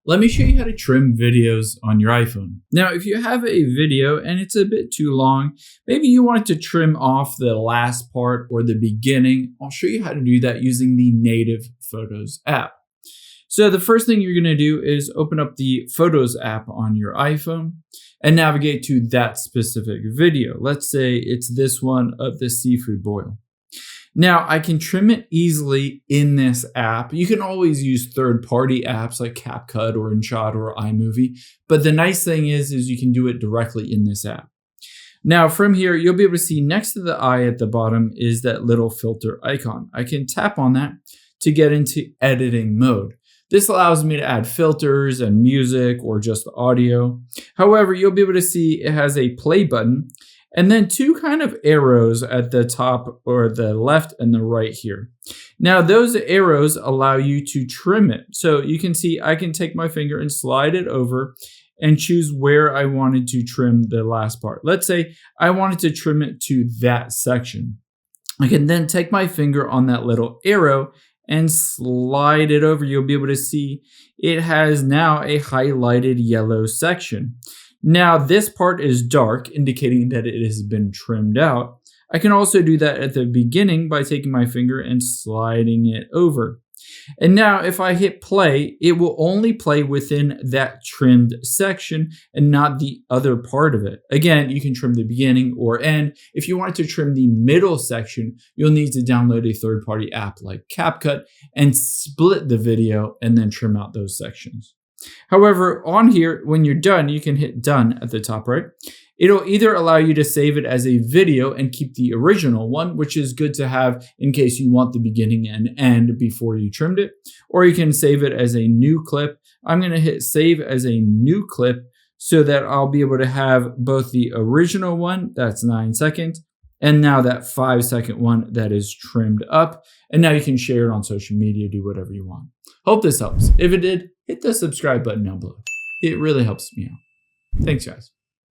Let me show you how to trim videos on your iPhone. Now, if you have a video and it's a bit too long, maybe you want to trim off the last part or the beginning, I'll show you how to do that using the native Photos app. So the first thing you're going to do is open up the Photos app on your iPhone and navigate to that specific video. Let's say it's this one of the seafood boil. Now, I can trim it easily in this app. You can always use third-party apps like CapCut or InShot or iMovie, but the nice thing is you can do it directly in this app. Now, from here, you'll be able to see next to the eye at the bottom is that little filter icon. I can tap on that to get into editing mode. This allows me to add filters and music or just audio. However, you'll be able to see it has a play button and then two kind of arrows at the top or the left and the right here. Now those arrows allow you to trim it. So you can see I can take my finger and slide it over and choose where I wanted to trim the last part. Let's say I wanted to trim it to that section. I can then take my finger on that little arrow and slide it over. You'll be able to see it has now a highlighted yellow section. Now this part is dark, indicating that it has been trimmed out. I can also do that at the beginning by taking my finger and sliding it over. And now if I hit play, it will only play within that trimmed section and not the other part of it. Again, you can trim the beginning or end. If you wanted to trim the middle section, you'll need to download a third-party app like CapCut and split the video and then trim out those sections. However, on here, when you're done, you can hit done at the top right. It'll either allow you to save it as a video and keep the original one, which is good to have in case you want the beginning and end before you trimmed it, or you can save it as a new clip. I'm going to hit save as a new clip so that I'll be able to have both the original one, that's 9 seconds, and now that 5-second one that is trimmed up. And now you can share it on social media, do whatever you want. Hope this helps. If it did, hit the subscribe button down below. It really helps me out. Thanks, guys.